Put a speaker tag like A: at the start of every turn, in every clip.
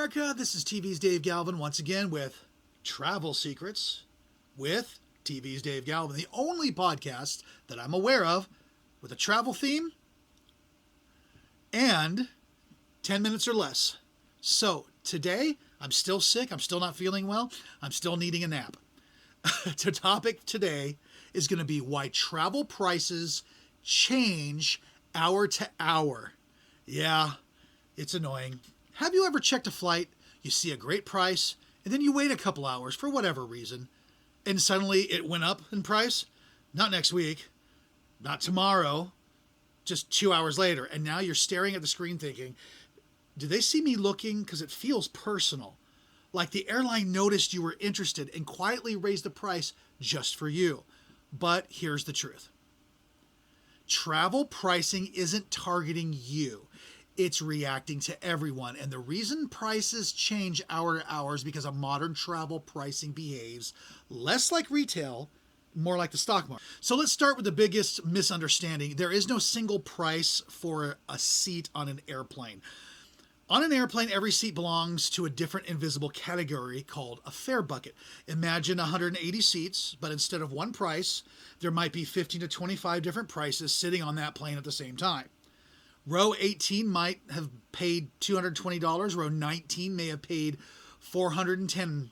A: America, this is TV's Dave Galvin once again with Travel Secrets with TV's Dave Galvin, the only podcast that I'm aware of with a travel theme and 10 minutes or less. So today, I'm still sick, I'm still not feeling well, I'm still needing a nap. The topic today is going to be why travel prices change hour to hour. Yeah, it's annoying. Have you ever checked a flight, you see a great price, and then you wait a couple hours for whatever reason, and suddenly it went up in price? Not next week, not tomorrow, just 2 hours later, and now you're staring at the screen thinking, do they see me looking? Because it feels personal. Like the airline noticed you were interested and quietly raised the price just for you. But here's the truth. Travel pricing isn't targeting you. It's reacting to everyone. And the reason prices change hour to hour is because of modern travel pricing behaves less like retail, more like the stock market. So let's start with the biggest misunderstanding. There is no single price for a seat on an airplane. On an airplane, every seat belongs to a different invisible category called a fare bucket. Imagine 180 seats, but instead of one price, there might be 15 to 25 different prices sitting on that plane at the same time. Row 18 might have paid $220. Row 19 may have paid $410.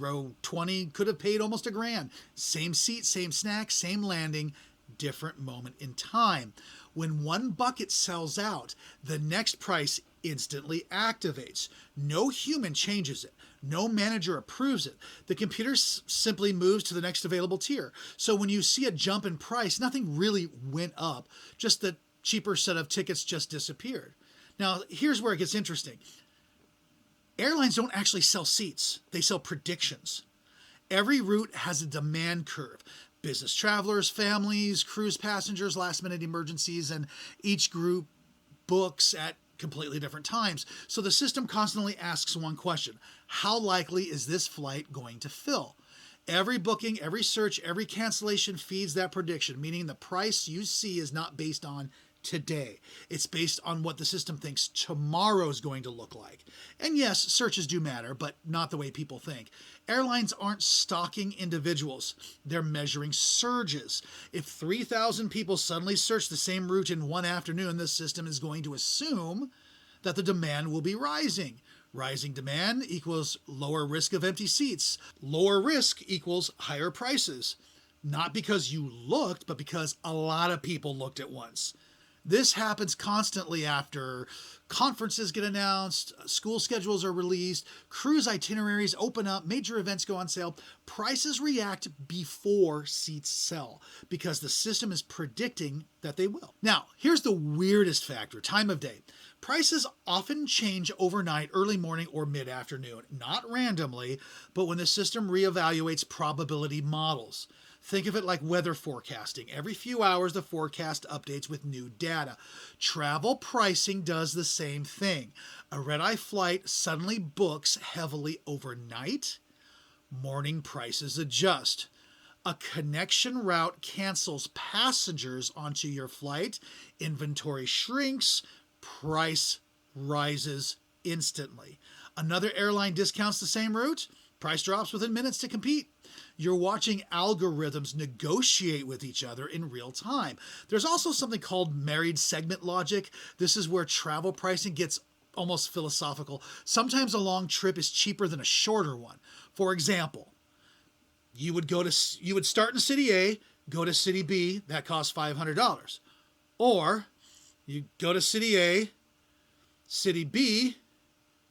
A: Row 20 could have paid almost $1,000. Same seat, same snack, same landing, different moment in time. When one bucket sells out, the next price instantly activates. No human changes it. No manager approves it. The computer simply moves to the next available tier. So when you see a jump in price, nothing really went up. Just the cheaper set of tickets just disappeared. Now, here's where it gets interesting. Airlines don't actually sell seats. They sell predictions. Every route has a demand curve. Business travelers, families, cruise passengers, last-minute emergencies, and each group books at completely different times. So the system constantly asks one question: how likely is this flight going to fill? Every booking, every search, every cancellation feeds that prediction, meaning the price you see is not based on today. It's based on what the system thinks tomorrow is going to look like. And yes, searches do matter, but not the way people think. Airlines aren't stalking individuals. They're measuring surges. If 3,000 people suddenly search the same route in one afternoon, the system is going to assume that the demand will be rising. Rising demand equals lower risk of empty seats. Lower risk equals higher prices. Not because you looked, but because a lot of people looked at once. This happens constantly after conferences get announced, school schedules are released, cruise itineraries open up, major events go on sale. Prices react before seats sell because the system is predicting that they will. Now, here's the weirdest factor: time of day. Prices often change overnight, early morning, or mid-afternoon, not randomly, but when the system reevaluates probability models. Think of it like weather forecasting. Every few hours, the forecast updates with new data. Travel pricing does the same thing. A red-eye flight suddenly books heavily overnight. Morning prices adjust. A connection route cancels passengers onto your flight. Inventory shrinks. Price rises instantly. Another airline discounts the same route. Price drops within minutes to compete. You're watching algorithms negotiate with each other in real time. There's also something called married segment logic. This is where travel pricing gets almost philosophical. Sometimes a long trip is cheaper than a shorter one. For example, you would start in city A, go to city B, that costs $500. Or you go to city A, city B,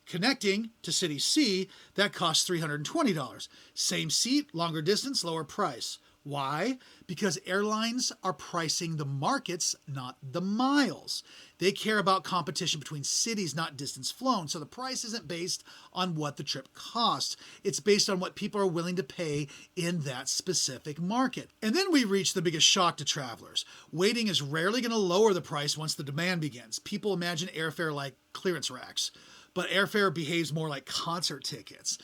A: connecting to city C, that costs $320. Same seat, longer distance, lower price. Why? Because airlines are pricing the markets, not the miles. They care about competition between cities, not distance flown. So the price isn't based on what the trip costs. It's based on what people are willing to pay in that specific market. And then we reach the biggest shock to travelers. Waiting is rarely going to lower the price once the demand begins. People imagine airfare like clearance racks, but airfare behaves more like concert tickets.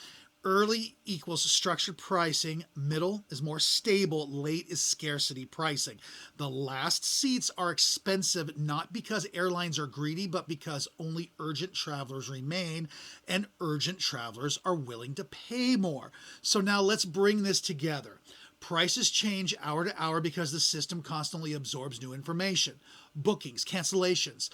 A: Early equals structured pricing, middle is more stable, late is scarcity pricing. The last seats are expensive not because airlines are greedy, but because only urgent travelers remain and urgent travelers are willing to pay more. So now let's bring this together. Prices change hour to hour because the system constantly absorbs new information. Bookings, cancellations,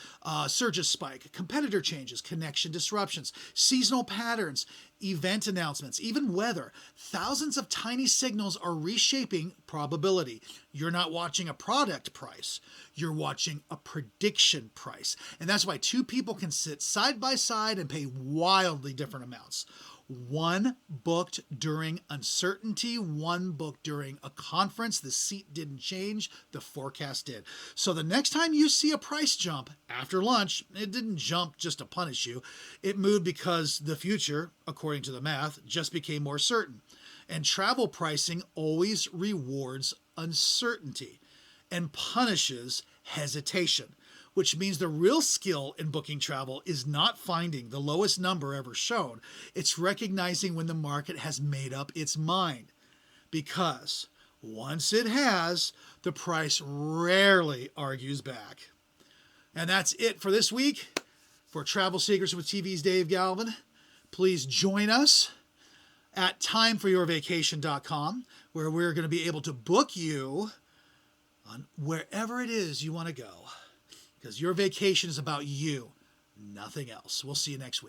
A: surges spike, competitor changes, connection disruptions, seasonal patterns, event announcements, even weather. Thousands of tiny signals are reshaping probability. You're not watching a product price, you're watching a prediction price. And that's why two people can sit side by side and pay wildly different amounts. One booked during uncertainty, one booked during a conference. The seat didn't change, the forecast did. So the next time you see a price jump after lunch, it didn't jump just to punish you. It moved because the future, according to the math, just became more certain. And travel pricing always rewards uncertainty and punishes hesitation, which means the real skill in booking travel is not finding the lowest number ever shown. It's recognizing when the market has made up its mind. Because once it has, the price rarely argues back. And that's it for this week. For Travel Secrets with TV's Dave Galvin, please join us at timeforyourvacation.com, where we're going to be able to book you on wherever it is you want to go. Because your vacation is about you, nothing else. We'll see you next week.